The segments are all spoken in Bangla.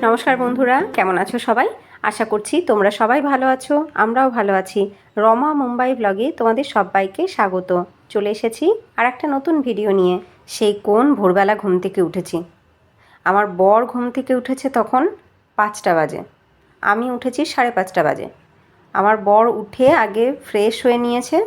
নমস্কার বন্ধুরা, কেমন আছো সবাই? আশা করছি তোমরা সবাই ভালো আছো, আমরাও ভালো আছি। রমা মুম্বাই ব্লগে তোমাদের সবাইকে স্বাগত। চলে এসেছি আর একটা নতুন ভিডিও নিয়ে। সেই কোন ভোরবেলা ঘুম থেকে উঠেছি। আমার বর ঘুম থেকে উঠেছে তখন 5টা বাজে, আমি উঠেছি 5:30 বাজে। আমার বর উঠে আগে ফ্রেশ হয়ে নিয়েছে,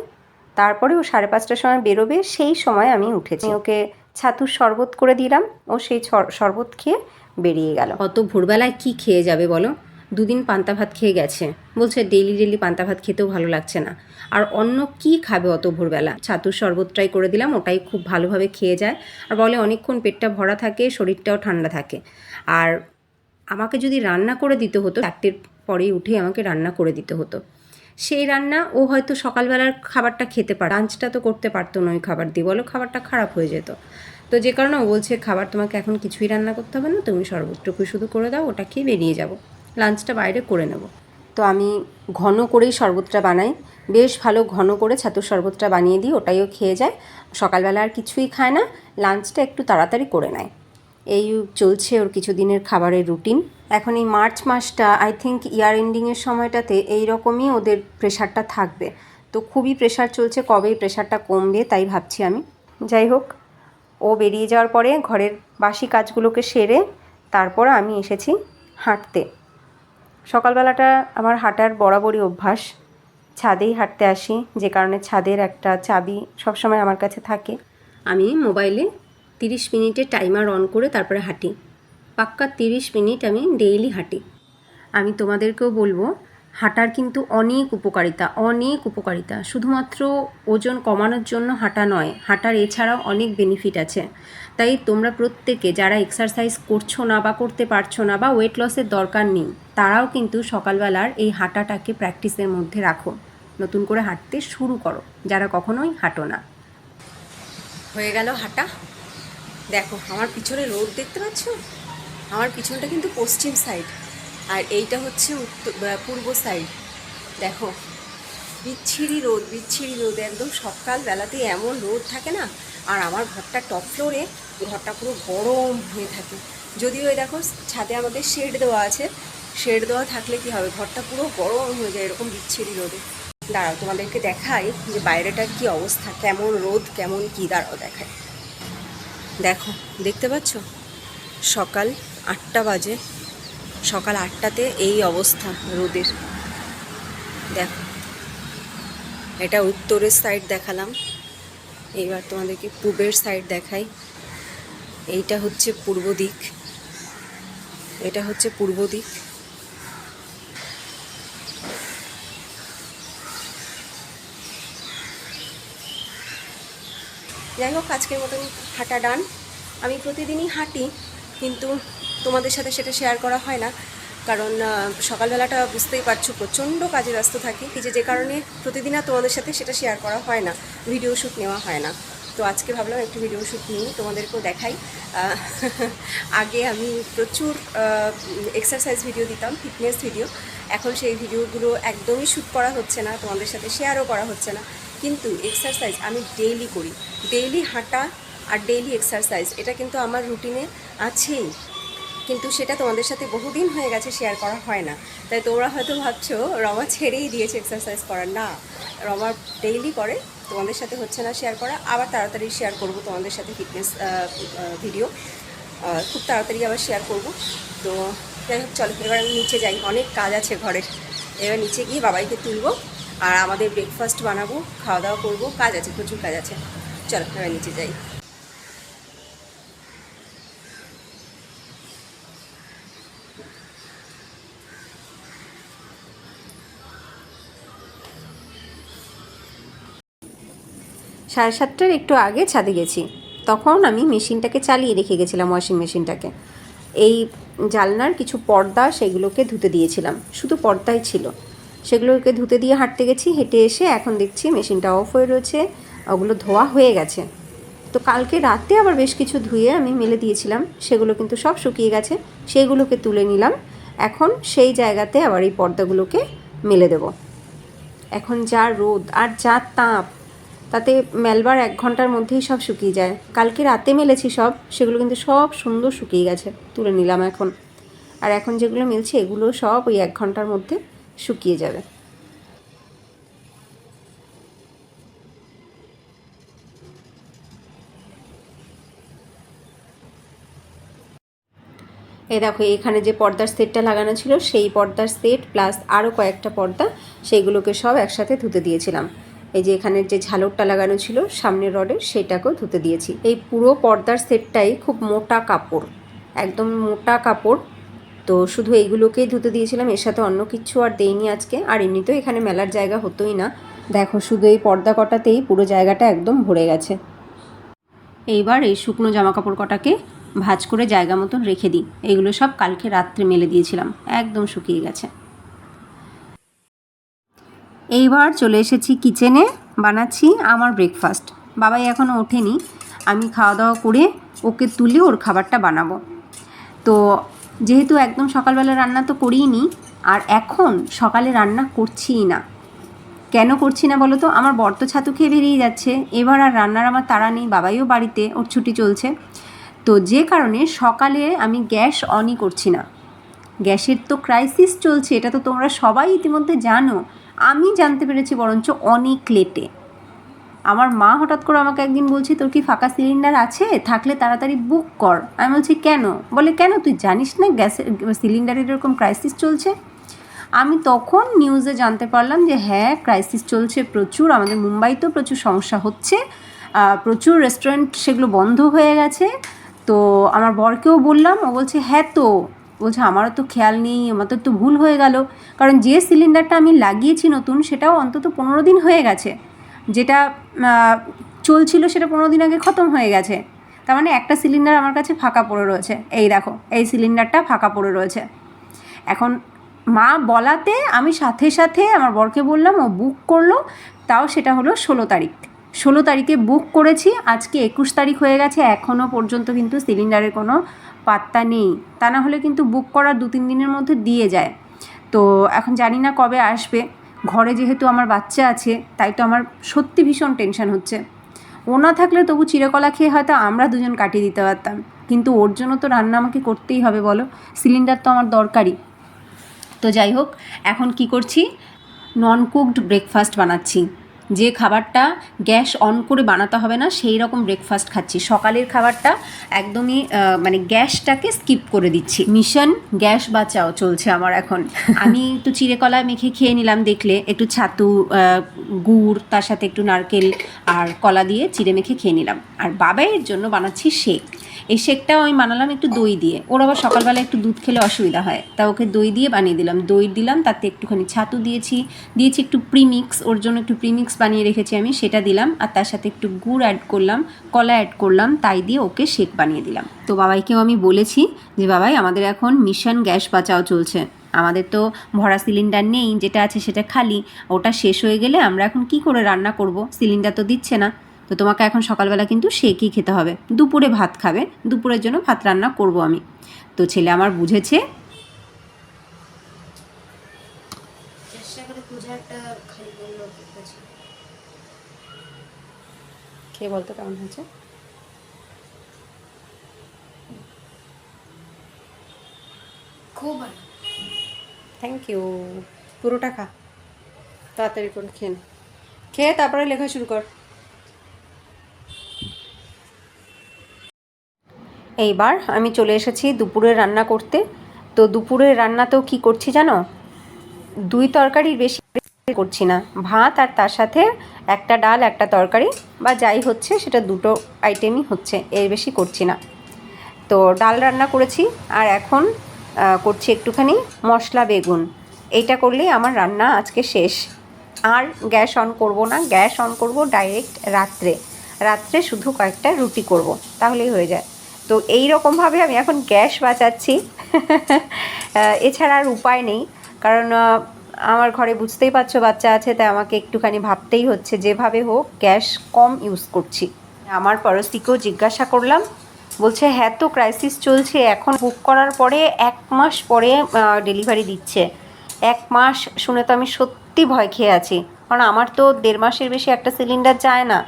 তারপরে ও 5:30টার সময় বেরোবে, সেই সময় আমি উঠেছি। ওকে ছাতুর শরবত করে দিলাম, ও সেই শরবত খেয়ে বেরিয়ে গেল। অত ভোরবেলায় কি খেয়ে যাবে বলো? দুদিন পান্তা ভাত খেয়ে গেছে, বলছে ডেইলি পান্তা ভাত খেতেও ভালো লাগছে না। আর অন্য কি খাবে অত ভোরবেলা? ছাতুর শরবতটাই করে দিলাম, ওটাই খুব ভালোভাবে খেয়ে যায়। আর বলে অনেকক্ষণ পেটটা ভরা থাকে, শরীরটাও ঠান্ডা থাকে। আর আমাকে যদি রান্না করে দিতে হতো, 4টের পরেই উঠে আমাকে রান্না করে দিতে হতো। সেই রান্না ও হয়তো সকালবেলার খাবারটা খেতে পারে, লাঞ্চটা তো করতে পারতো না ওই খাবার দিয়ে, বলো খাবারটা খারাপ হয়ে যেত। তো যে কারণে ও বলছে খাবার তোমাকে এখন কিছুই রান্না করতে হবে না, তুমি শরবতটুকু শুধু করে দাও, ওটা খেয়ে বেরিয়ে যাব, লাঞ্চটা বাইরে করে নেব। তো আমি ঘন করেই শরবতটা বানাই, বেশ ভালো ঘন করে ছাতুর শরবতটা বানিয়ে দিই, ওটাইও খেয়ে যায়। সকালবেলা আর কিছুই খায় না, লাঞ্চটা একটু তাড়াতাড়ি করে নেয়। এই চলছে ওর কিছুদিনের খাবারের রুটিন। এখন এই মার্চ মাসটা আই থিঙ্ক ইয়ার এন্ডিংয়ের সময়টাতে এই রকমই ওদের প্রেশারটা থাকবে। তো খুবই প্রেশার চলছে, কবেই প্রেশারটা কমবে তাই ভাবছি আমি। যাই হোক, ও বেরিয়ে যাওয়ার পরে ঘরের বাসি কাজগুলোকে সেরে তারপর আমি এসেছি হাঁটতে। সকালবেলাটা আমার হাঁটার বরাবরই অভ্যাস, ছাদেই হাঁটতে আসি, যে কারণে ছাদের একটা চাবি সবসময় আমার কাছে থাকে। আমি মোবাইলে 30 মিনিটের টাইমার অন করে তারপরে হাঁটি, পাক্কা 30 মিনিট আমি ডেইলি হাঁটি। আমি তোমাদেরকেও বলবো, হাঁটার কিন্তু অনেক উপকারিতা। শুধুমাত্র ওজন কমানোর জন্য হাঁটা নয়, হাঁটার এছাড়াও অনেক বেনিফিট আছে। তাই তোমরা প্রত্যেকে যারা এক্সারসাইজ করছো না বা করতে পারছো না বা ওয়েট লসের দরকার নেই, তারাও কিন্তু সকালবেলার এই হাঁটাটাকে প্র্যাকটিসের মধ্যে রাখো, নতুন করে হাঁটতে শুরু করো যারা কখনোই হাঁটো না। হয়ে গেল হাঁটা। দেখো আমার পিছনে রোদ দেখতে পাচ্ছ, আমার পিছনটা কিন্তু পশ্চিম সাইড আর এইটা হচ্ছে পূর্ব সাইড। দেখো বিচ্ছিরি রোদ একদম সকালবেলাতে এমন রোদ থাকে না। আর আমার ঘরটা টপ ফ্লোরে, ঘরটা পুরো গরম হয়ে থাকে। যদিও এই দেখো ছাদে আমাদের শেড দেওয়া আছে, শেড দেওয়া থাকলে কি হবে, ঘরটা পুরো গরম হয়ে যায় এরকম বিচ্ছিরি রোদে। দাঁড়াও তোমাদেরকে দেখাই যে বাইরেটার কি অবস্থা, কেমন রোদ কেমন কি, দাঁড়াও দেখায়। দেখো দেখতে পাচ্ছ, সকাল 8টা বাজে, সকাল 8টাতে এই অবস্থা রোদের। দেখো এটা উত্তরের সাইড দেখালাম, এইবার তোমাদেরকে পূবের সাইড দেখাই। এইটা হচ্ছে পূর্ব দিক, এটা হচ্ছে পূর্ব দিক। যাই হোক, আজকের মতন হাঁটা ডান। আমি প্রতিদিনই হাঁটি, কিন্তু তোমাদের সাথে সেটা শেয়ার করা হয় না, কারণ সকালবেলাটা বুঝতেই পারছো প্রচণ্ড কাজে ব্যস্ত থাকি, যে কারণে প্রতিদিন আর তোমাদের সাথে সেটা শেয়ার করা হয় না, ভিডিও শ্যুট নেওয়া হয় না। তো আজকে ভাবলাম একটু ভিডিও শ্যুট নিই, তোমাদেরকেও দেখাই। আগে আমি প্রচুর এক্সারসাইজ ভিডিও দিতাম, ফিটনেস ভিডিও। এখন সেই ভিডিওগুলো একদমই শ্যুট করা হচ্ছে না, তোমাদের সাথে শেয়ারও করা হচ্ছে না। কিন্তু এক্সারসাইজ আমি ডেইলি করি, ডেইলি হাঁটা আর ডেইলি এক্সারসাইজ, এটা কিন্তু আমার রুটিনে আছেই, কিন্তু সেটা তোমাদের সাথে বহুদিন হয়ে গেছে শেয়ার করা হয় না। তাই তোমরা হয়তো ভাবছো রমা ছেড়েই দিয়েছে এক্সারসাইজ করার। না, রমা ডেইলি করে, তোমাদের সাথে হচ্ছে না শেয়ার করা। আবার তাড়াতাড়ি শেয়ার করব তোমাদের সাথে ফিটনেস ভিডিও, খুব তাড়াতাড়ি আবার শেয়ার করব। তো যাই হোক, চলো এবার আমি নিচে যাই, অনেক কাজ আছে ঘরের। এবার নিচে গিয়ে বাবাইকে তুলবো আর আমাদের ব্রেকফাস্ট বানাবো, খাওয়া দাওয়া করবো, কাজ আছে, প্রচুর কাজ আছে। চলো এবার নিচে যাই। 7:30টার একটু আগে ছাদে গেছি, তখন আমি মেশিনটাকে চালিয়ে রেখে গেছিলাম, ওয়াশিং মেশিনটাকে। এই জানলার কিছু পর্দা সেগুলোকে ধুতে দিয়েছিলাম, শুধু পর্দাই ছিল, সেগুলোকে ধুতে দিয়ে হাঁটতে গেছি। হেঁটে এসে এখন দেখছি মেশিনটা অফ হয়ে রয়েছে, ওগুলো ধোয়া হয়ে গেছে। তো কালকে রাতে আবার বেশ কিছু ধুয়ে আমি মেলে দিয়েছিলাম, সেগুলো কিন্তু সব শুকিয়ে গেছে, সেইগুলোকে তুলে নিলাম। এখন সেই জায়গাতে আবার এই পর্দাগুলোকে মেলে দেব। এখন যা রোদ আর যা তাপ, তাতে মেলবার 1 ঘন্টার মধ্যেই সব শুকিয়ে যায়। কালকে রাতে মেলেছি সব, সেগুলো কিন্তু সব সুন্দর শুকিয়ে গেছে, তুলে নিলাম এখন। আর এখন যেগুলো মিলছে এগুলো সব ওই 1 ঘন্টার মধ্যে শুকিয়ে যাবে। এই দেখো এখানে যে পর্দার সেটটা লাগানো ছিল সেই পর্দার সেট প্লাস আরও কয়েকটা পর্দা, সেইগুলোকে সব একসাথে ধুতে দিয়েছিলাম। এই যে এখানের যে ঝালরটা লাগানো ছিল সামনের রডের, সেটাকেও ধুতে দিয়েছি। এই পুরো পর্দার সেটটাই খুব মোটা কাপড়, একদম মোটা কাপড়। তো শুধু এইগুলোকেই ধুতে দিয়েছিলাম, এর সাথে অন্য কিছু আর দেইনি আজকে। আর এমনিতেও এখানে মেলার জায়গা হতোই না। দেখো শুধু এই পর্দা কটাতেই পুরো জায়গাটা একদম ভরে গেছে। এইবার এই শুকনো জামা কাপড় কটাকে ভাঁজ করে জায়গা মতন রেখে দিই। এগুলো সব কালকে রাত্রে মেলে দিয়েছিলাম, একদম শুকিয়ে গেছে। এইবার চলে এসেছি কিচেনে, বানাচ্ছি আমার ব্রেকফাস্ট। বাবাই এখনও ওঠেনি, আমি খাওয়া দাওয়া করে ওকে তুলে ওর খাবারটা বানাবো। তো যেহেতু একদম সকালবেলা রান্না তো করিই নি, আর এখন সকালে রান্না করছিই না। কেন করছি না বলো তো, আমার বর তো ছাতু খেয়ে বেরিয়ে যাচ্ছে, এবার আর রান্নার আমার তাড়া নেই, বাবাইও বাড়িতে, ওর ছুটি চলছে। তো যে কারণে সকালে আমি গ্যাস অনই করছি না। গ্যাসের তো ক্রাইসিস চলছে, এটা তো তোমরা সবাই ইতিমধ্যে জানো। আমি জানতে পেরেছি বরঞ্চ অনেক লেটে। আমার মা হঠাৎ করে আমাকে একদিন বলছে, তোর কি ফাঁকা সিলিন্ডার আছে? থাকলে তাড়াতাড়ি বুক কর। আমি বলছি কেন? বলে কেন তুই জানিস না গ্যাসের সিলিন্ডারের এরকম ক্রাইসিস চলছে? আমি তখন নিউজে জানতে পারলাম যে হ্যাঁ ক্রাইসিস চলছে প্রচুর, আমাদের মুম্বাইতেও প্রচুর সমস্যা হচ্ছে, প্রচুর রেস্টুরেন্ট সেগুলো বন্ধ হয়ে গেছে। তো আমার বরকেও বললাম, ও বলছে হ্যাঁ, তো বলছে আমারও তো খেয়াল নেই, আমাদের তো ভুল হয়ে গেল। কারণ যে সিলিন্ডারটা আমি লাগিয়েছি নতুন, সেটাও অন্তত 15 দিন হয়ে গেছে, যেটা চলছিল সেটা 15 দিন আগে খতম হয়ে গেছে। তার মানে একটা সিলিন্ডার আমার কাছে ফাঁকা পড়ে রয়েছে। এই দেখো এই সিলিন্ডারটা ফাঁকা পড়ে রয়েছে। এখন মা বলাতে আমি সাথে সাথে আমার বরকে বললাম, ও বুক করলো। তাও সেটা হলো 16 তারিখ। 16 তারিখে বুক করেছি, আজকে 21 তারিখ হয়ে গেছে, এখনও পর্যন্ত কিন্তু সিলিন্ডারের কোনো পাত্তা নেই। তা না হলে কিন্তু বুক করার 2-3 দিনের মধ্যে দিয়ে যায়। তো এখন জানি না কবে আসবে। ঘরে যেহেতু আমার বাচ্চা আছে, তাই তো আমার সত্যি ভীষণ টেনশন হচ্ছে। ও না থাকলে তবু চিড়েকলা খেয়ে হয়তো আমরা দুজন কাটিয়ে দিতে পারতাম, কিন্তু ওর জন্য তো রান্না আমাকে করতেই হবে বলো, সিলিন্ডার তো আমার দরকারি। তো যাই হোক, এখন কি করছি, নন কুকড ব্রেকফাস্ট বানাচ্ছি। যে খাবারটা গ্যাস অন করে বানাতে হবে না, সেই রকম ব্রেকফাস্ট খাচ্ছি। সকালের খাবারটা একদমই মানে গ্যাসটাকে স্কিপ করে দিচ্ছি। মিশন গ্যাস বাঁচাও চলছে আমার এখন। আমি একটু চিড়েকলা মেখে খেয়ে নিলাম, দেখলে একটু ছাতু, গুড়, তার সাথে একটু নারকেল আর কলা দিয়ে চিড়ে মেখে খেয়ে নিলাম। আর বাবাইয়ের জন্য বানাচ্ছি শেক। এই শেকটাও আমি বানালাম একটু দই দিয়ে, ওর আবার সকালবেলা একটু দুধ খেলে অসুবিধা হয়, তা ওকে দই দিয়ে বানিয়ে দিলাম। দই দিলাম, তাতে একটুখানি ছাতু দিয়েছি একটু প্রিমিক্স, ওর জন্য একটু প্রিমিক্স বানিয়ে রেখেছি আমি, সেটা দিলাম। আর তার সাথে একটু গুড় অ্যাড করলাম, কলা অ্যাড করলাম, তাই দিয়ে ওকে শেক বানিয়ে দিলাম। তো বাবাইকেও আমি বলেছি যে বাবাই আমাদের এখন মিশন গ্যাস বাঁচাও চলছে, আমাদের তো ভরা সিলিন্ডার নেই, যেটা আছে সেটা খালি, ওটা শেষ হয়ে গেলে আমরা এখন কি করে রান্না করব, সিলিন্ডার তো দিচ্ছে না। তো তোমাকে এখন সকালবেলা কিন্তু শেকই খেতে হবে, দুপুরে ভাত খাবে, দুপুরের জন্য ভাত রান্না করব আমি। তো ছেলে আমার বুঝেছে। খেয়ে বলতো কেমন হয়েছে। খুব ভালো, থ্যাংক ইউ। পুরোটা খা, তাড়াতাড়ি করে খেয়ে নে, খেয়ে তারপরে লেখা শুরু কর। এইবার আমি চলে এসেছি দুপুরের রান্না করতে। তো দুপুরের রান্নাতেও কি করছি জানো, 2 তরকারির বেশি করছি না, ভাত আর তার সাথে একটা ডাল একটা তরকারি, বা যাই হচ্ছে সেটা 2টো আইটেমই হচ্ছে, এর বেশি করছি না। তো ডাল রান্না করেছি, আর এখন করছি একটুখানি মশলা বেগুন। এইটা করলেই আমার রান্না আজকে শেষ। আর গ্যাস অন করব না, গ্যাস অন করব ডাইরেক্ট রাত্রে শুধু কয়েকটা রুটি করব, তাহলেই হয়ে যায়। তো এই রকমভাবে আমি এখন গ্যাস বাঁচাচ্ছি। এছাড়া আর উপায় নেই, কারণ আমার ঘরে বুঝতেই পারছো বাচ্চা আছে, তাই আমাকে একটুখানি ভাবতেই হচ্ছে, যেভাবে হোক গ্যাস কম ইউজ করছি। আমার পড়োশিকেও জিজ্ঞাসা করলাম, বলছে হ্যাঁ তো ক্রাইসিস চলছে, এখন বুক করার পরে 1 মাস পরে ডেলিভারি দিচ্ছে। 1 মাস শুনে তো আমি সত্যি ভয় খেয়ে আছি, কারণ আমার তো 1.5 মাসের বেশি একটা সিলিন্ডার যায় না,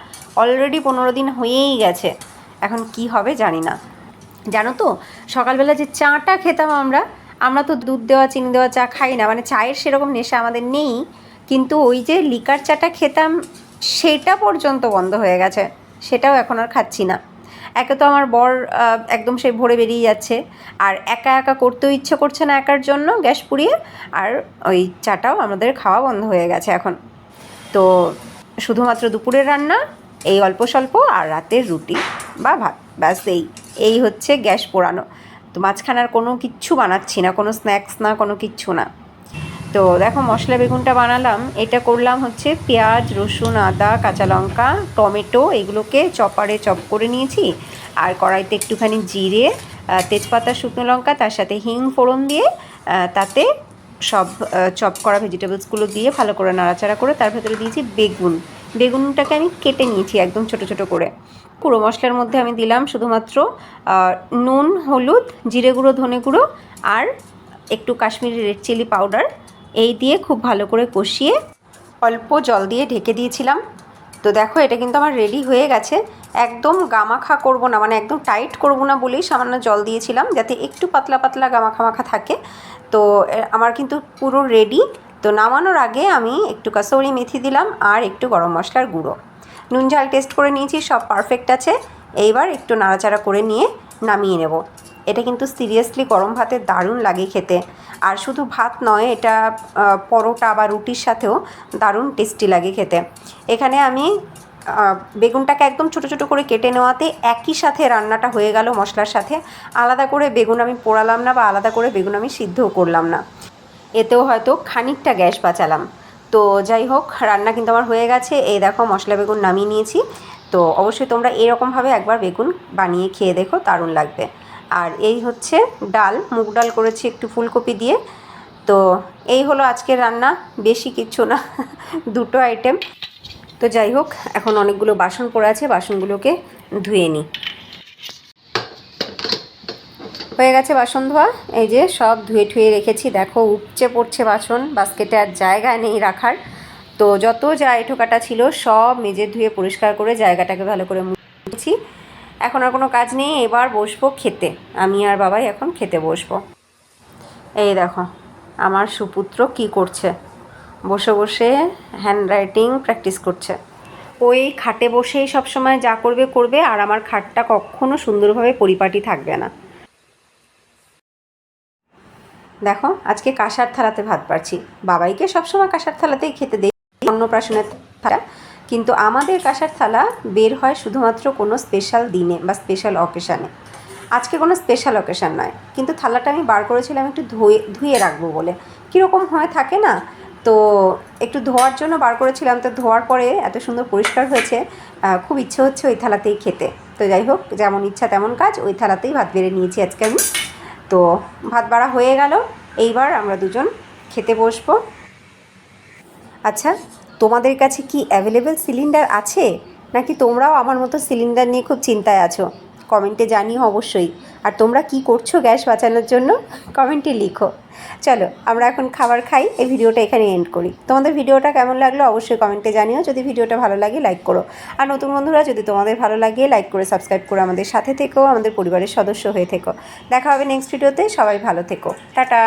অলরেডি 15 দিন হয়েই গেছে। এখন কি হবে জানি না। জানো তো, সকালবেলা যে চাটা খেতাম আমরা, আমরা তো দুধ দেওয়া চিনি দেওয়া চা খাই না, মানে চায়ের সেরকম নেশা আমাদের নেই, কিন্তু ওই যে লিকার চাটা খেতাম সেটা পর্যন্ত বন্ধ হয়ে গেছে, সেটাও এখন আর খাচ্ছি না। একে তো আমার বর একদম সেই ভোরে বেরিয়ে যাচ্ছে, আর একা একা করতেও ইচ্ছে করছে না একার জন্য গ্যাস পুড়িয়ে, আর ওই চাটাও আমাদের খাওয়া বন্ধ হয়ে গেছে এখন। তো শুধুমাত্র দুপুরের রান্না এই অল্প স্বল্প, আর রাতের রুটি বা ভাত, ব্যাস এই হচ্ছে গ্যাস পোড়ানো। তো মাঝখানে আর কোনো কিচ্ছু বানাচ্ছি না, কোনো স্ন্যাক্স না, কোনো কিচ্ছু না। তো দেখো মশলা বেগুনটা বানালাম, এটা করলাম হচ্ছে পেঁয়াজ, রসুন, আদা, কাঁচা লঙ্কা, টমেটো এগুলোকে চপারে চপ করে নিয়েছি, আর কড়াইতে একটুখানি জিরে, তেজপাতা, শুকনো লঙ্কা, তার সাথে হিং ফোড়ন দিয়ে তাতে সব চপ করা ভেজিটেবলসগুলো দিয়ে ভালো করে নাড়াচাড়া করে তার ভেতরে দিয়েছি বেগুনটাকে আমি কেটে নিয়েছি একদম ছোট ছোট করে। পুরো মশলার মধ্যে আমি দিলাম শুধুমাত্র নুন, হলুদ, জিরে গুঁড়ো, ধনে গুঁড়ো আর একটু কাশ্মীরি রেড চিলি পাউডার, এই দিয়ে খুব ভালো করে কষিয়ে অল্প জল দিয়ে ঢেকে দিয়েছিলাম। তো দেখো এটা কিন্তু আমার রেডি হয়ে গেছে। একদম গামাখা করব না, মানে একদম টাইট করব না বলেই সামান্য জল দিয়েছিলাম, যাতে একটু পাতলা পাতলা গামাখা মাখা থাকে। তো আমার কিন্তু পুরো রেডি। তো নামানোর আগে আমি একটু কাসৌরি মেথি দিলাম আর একটু গরম মশলার গুঁড়ো। নুন ঝাল টেস্ট করে নিয়েছি, সব পারফেক্ট আছে। এইবার একটু নাড়াচাড়া করে নিয়ে নামিয়ে নেব। এটা কিন্তু সিরিয়াসলি গরম ভাতে দারুণ লাগে খেতে। আর শুধু ভাত নয়, এটা পরোটা বা রুটির সাথেও দারুণ টেস্টি লাগে খেতে। এখানে আমি বেগুনটাকে একদম ছোটো ছোটো করে কেটে নেওয়াতে একই সাথে রান্নাটা হয়ে গেল মশলার সাথে। আলাদা করে বেগুন আমি পোড়ালাম না, বা আলাদা করে বেগুন আমি সিদ্ধও করলাম না, এতেও হয়তো খানিকটা গ্যাস বাঁচালাম। তো যাই হোক, রান্না কিন্তু আমার হয়ে গেছে। এই দেখো মশলা বেগুন নামিয়ে নিয়েছি। তো অবশ্যই তোমরা এরকমভাবে একবার বেগুন বানিয়ে খেয়ে দেখো, দারুণ লাগবে। আর এই হচ্ছে ডাল, মুগ ডাল করেছি একটু ফুলকপি দিয়ে। তো এই হলো আজকের রান্না, বেশি কিচ্ছু না, দুটো আইটেম। তো যাই হোক, এখন অনেকগুলো বাসন পড়ে আছে, বাসনগুলোকে ধুয়ে নিই। হয়ে গেছে বাসন ধোয়া, এই যে সব ধুয়ে ঠুয়ে রেখেছি। দেখো উপচে পড়ছে বাসন, বাস্কেটে আর জায়গা নেই রাখার। তো যত যা এঁঠোকাটা ছিল সব মেজে ধুয়ে পরিষ্কার করে জায়গাটাকে ভালো করে মুছেছি। এখন আর কোনো কাজ নেই, এবার বসবো খেতে। আমি আর বাবাই এখন খেতে বসবো। এই দেখো আমার সুপুত্র কি করছে, বসে বসে হ্যান্ডরাইটিং প্র্যাকটিস করছে। ওই খাটে বসেই সবসময় যা করবে করবে, আর আমার খাটটা কখনো সুন্দরভাবে পরিপাটি থাকবে না। দেখো আজকে কাঁসার থালাতে ভাত বাড়ছি। বাবাইকে সবসময় কাঁসার থালাতেই খেতে দেই, অন্নপ্রাশনের থালা, কিন্তু আমাদের কাঁসার থালা বের হয় শুধুমাত্র কোনো স্পেশাল দিনে বা স্পেশাল অকেশানে। আজকে কোনো স্পেশাল অকেশান নয়, কিন্তু থালাটা আমি বার করেছিলাম একটু ধুয়ে রাখবো বলে। কীরকম হয়ে থাকে না, তো একটু ধোয়ার জন্য বার করেছিলাম। তো ধোয়ার পরে এত সুন্দর পরিষ্কার হয়েছে, খুব ইচ্ছে হচ্ছে ওই থালাতেই খেতে। তো যাই হোক, যেমন ইচ্ছা তেমন কাজ, ওই থালাতেই ভাত বেড়ে নিয়েছি আজকে আমি। তো ভাত বাড়া হয়ে গেল, এইবার আমরা দুজন খেতে বসবো। আচ্ছা, তোমাদের কাছে কি অ্যাভেলেবেল সিলিন্ডার আছে, নাকি তোমরাও আমার মতো সিলিন্ডার নিয়ে খুব চিন্তায় আছো? কমেন্টে জানিও অবশ্যই। আর তোমরা কি করছো গ্যাস বাঁচানোর জন্য, কমেন্টে লিখো। চলো আমরা এখন খাবার খাই, এই ভিডিওটা এখানে এন্ড করি। তোমাদের ভিডিওটা কেমন লাগলো অবশ্যই কমেন্টে জানিও। যদি ভিডিওটা ভালো লাগে লাইক করো, আর নতুন বন্ধুরা যদি তোমাদের ভালো লাগে লাইক করে সাবস্ক্রাইব করে আমাদের সাথে থেকো, আমাদের পরিবারের সদস্য হয়ে থেকো। দেখা হবে নেক্সট ভিডিওতে, সবাই ভালো থেকো, টাটা।